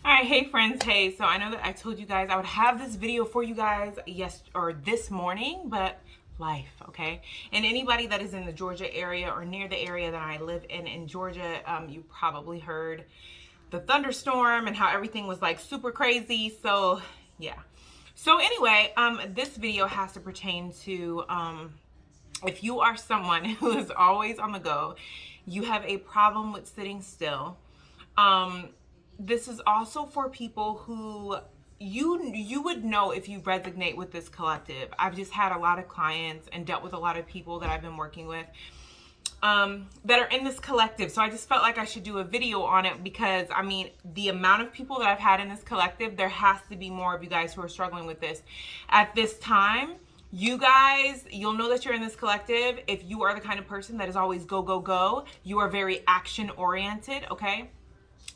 All right, hey friends, hey. So I know that I told you guys I would have this video for you guys this morning, but life, okay? And anybody that is in the Georgia area or near the area that I live in Georgia, you probably heard the thunderstorm and how everything was like super crazy. So yeah. So anyway, this video has to pertain to if you are someone who is always on the go, you have a problem with sitting still. Um, this is also for people who you would know if you resonate with this collective. I've just had a lot of clients and dealt with a lot of people that I've been working with that are in this collective. So I just felt like I should do a video on it because, I mean, the amount of people that I've had in this collective, there has to be more of you guys who are struggling with this. At this time, you guys, you'll know that you're in this collective if you are the kind of person that is always go, go, go. You are very action oriented, okay?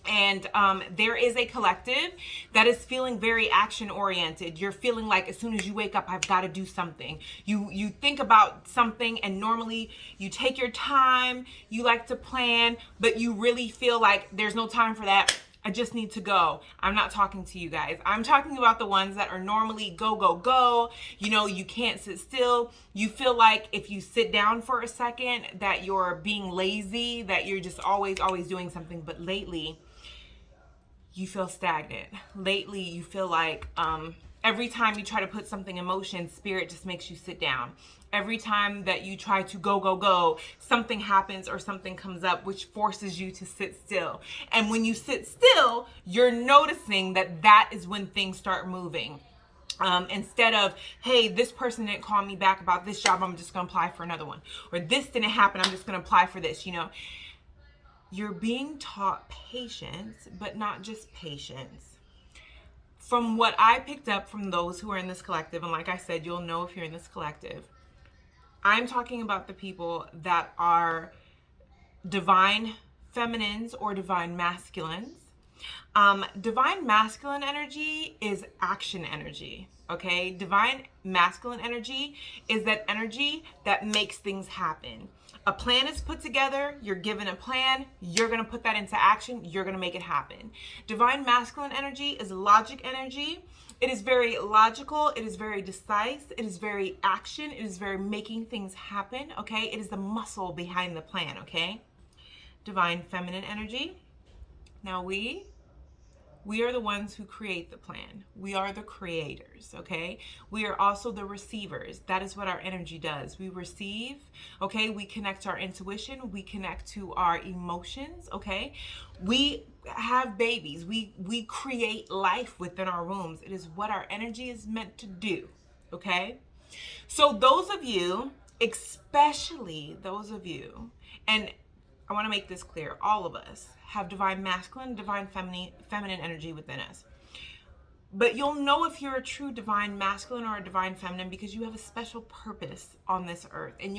And there is a collective that is feeling very action oriented. You're feeling like as soon as you wake up, I've got to do something. You think about something, and normally you take your time, you like to plan, but you really feel like there's no time for that. I just need to go. I'm not talking to you guys. I'm talking about the ones that are normally go, go, go. You know, you can't sit still. You feel like if you sit down for a second that you're being lazy, that you're just always, always doing something. But lately, you feel stagnant. Lately, you feel like every time you try to put something in motion, spirit just makes you sit down. Every time that you try to go, go, go, something happens or something comes up which forces you to sit still. And when you sit still, you're noticing that that is when things start moving. Instead of, hey, this person didn't call me back about this job, I'm just going to apply for another one. Or this didn't happen, I'm just going to apply for this, you know. You're being taught patience, but not just patience. From what I picked up from those who are in this collective, and like I said, you'll know if you're in this collective, I'm talking about the people that are divine feminines or divine masculines. Divine masculine energy is action energy. Okay, divine masculine energy is that energy that makes things happen. A plan is put together, you're given a plan, you're going to put that into action, you're going to make it happen. Divine masculine energy is logic energy. It is very logical, it is very decisive, it is very action, it is very making things happen, okay? It is the muscle behind the plan, okay? Divine feminine energy. Now we are the ones who create the plan. We are the creators, okay? We are also the receivers. That is what our energy does. We receive, okay? We connect to our intuition. We connect to our emotions, okay? We have babies. We create life within our wombs. It is what our energy is meant to do, okay? So those of you, especially those of you, and I want to make this clear, all of us have divine masculine, divine feminine energy within us. But you'll know if you're a true divine masculine or a divine feminine because you have a special purpose on this earth. And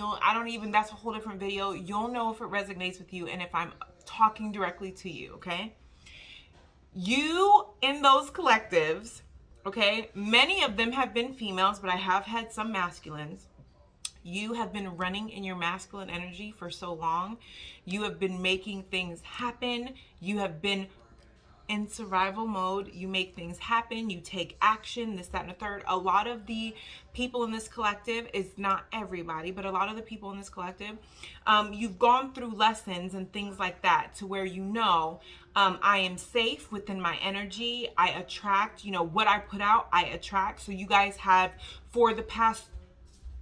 that's a whole different video. You'll know if it resonates with you and if I'm talking directly to you, okay? You in those collectives, okay, many of them have been females, but I have had some masculines. You have been running in your masculine energy for so long. You have been making things happen. You have been in survival mode. You make things happen. You take action, this, that, and the third. A lot of the people in this collective, is not everybody, but a lot of the people in this collective, you've gone through lessons and things like that to where you know, I am safe within my energy. I attract, what I put out, I attract. So you guys have, for the past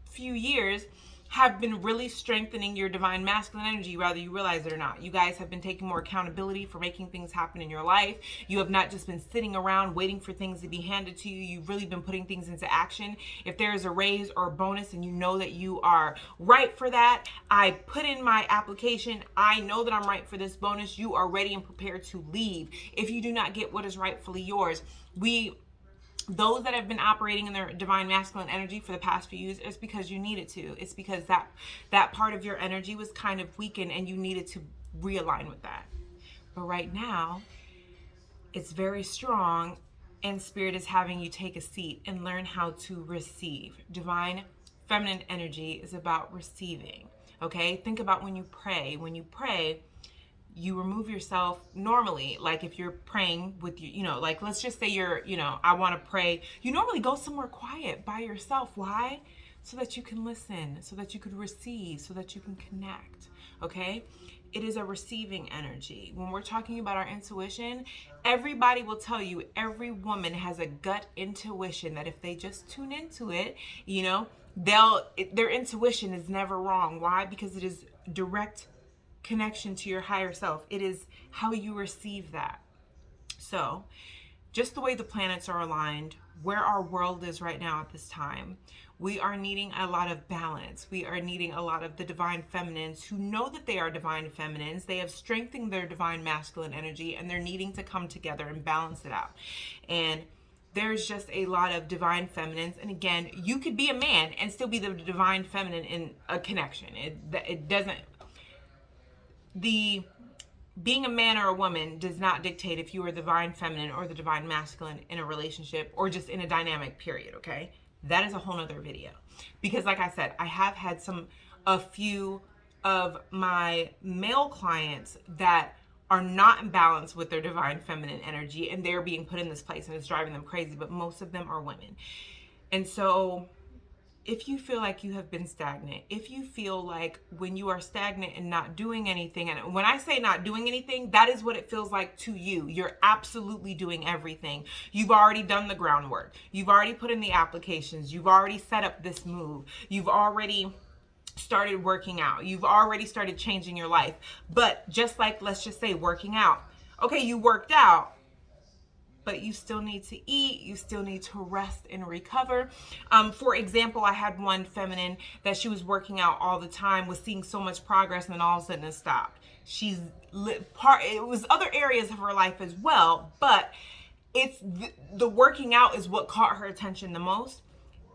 few years, have been really strengthening your divine masculine energy, whether you realize it or not. You guys have been taking more accountability for making things happen in your life. You have not just been sitting around waiting for things to be handed to you. You've really been putting things into action. If there is a raise or a bonus and you know that you are right for that, I put in my application. I know that I'm right for this bonus. You are ready and prepared to leave. If you do not get what is rightfully yours, those that have been operating in their divine masculine energy for the past few years, it's because you needed to. It's because that part of your energy was kind of weakened and you needed to realign with that. But right now, it's very strong, and Spirit is having you take a seat and learn how to receive. Divine feminine energy is about receiving, okay? Think about when you pray. When you pray, you remove yourself normally. Like if you're praying with you know, like let's just say you're, you know, I want to pray. You normally go somewhere quiet by yourself. Why? So that you can listen, so that you could receive, so that you can connect. Okay? It is a receiving energy. When we're talking about our intuition, everybody will tell you, every woman has a gut intuition that if they just tune into it, you know, their intuition is never wrong. Why? Because it is direct connection to your higher self. It is how you receive that. So, just the way the planets are aligned, where our world is right now at this time, we are needing a lot of balance. We are needing a lot of the divine feminines who know that they are divine feminines. They have strengthened their divine masculine energy, and they're needing to come together and balance it out. And there's just a lot of divine feminines. And again, you could be a man and still be the divine feminine in a connection. It doesn't, being a man or a woman does not dictate if you are the divine feminine or the divine masculine in a relationship or just in a dynamic period, okay? That is a whole nother video. Because like I said, I have had a few of my male clients that are not in balance with their divine feminine energy, and they're being put in this place and it's driving them crazy, but most of them are women. And so if you feel like you have been stagnant, if you feel like when you are stagnant and not doing anything, and when I say not doing anything, that is what it feels like to you. You're absolutely doing everything. You've already done the groundwork. You've already put in the applications. You've already set up this move. You've already started working out. You've already started changing your life. But just like, let's just say working out. Okay, you worked out, but you still need to eat, you still need to rest and recover. For example, I had one feminine that she was working out all the time, was seeing so much progress, and then all of a sudden it stopped. It was other areas of her life as well, but it's the working out is what caught her attention the most.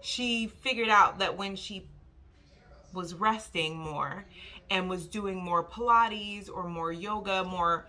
She figured out that when she was resting more and was doing more Pilates or more yoga, more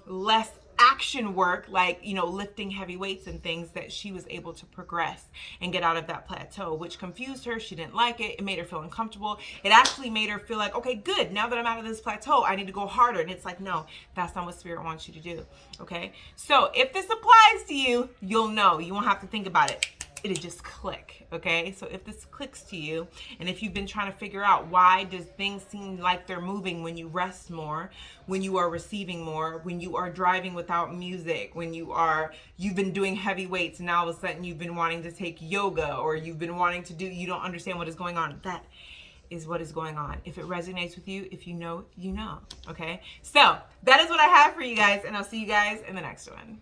less action work, like, you know, lifting heavy weights and things, that she was able to progress and get out of that plateau, which confused her. She didn't like it. It made her feel uncomfortable. It actually made her feel like, okay, good, now that I'm out of this plateau, I need to go harder. And it's like, no, that's not what Spirit wants you to do. Okay, so if this applies to you, you'll know. You won't have to think about it. It'll just click. Okay, so if this clicks to you, and if you've been trying to figure out why does things seem like they're moving when you rest more, when you are receiving more, when you are driving without music, when you've been doing heavy weights and now all of a sudden you've been wanting to take yoga, or you've been wanting to do, you don't understand what is going on. That is what is going on. If it resonates with you, if you know, you know. Okay, so that is what I have for you guys, and I'll see you guys in the next one.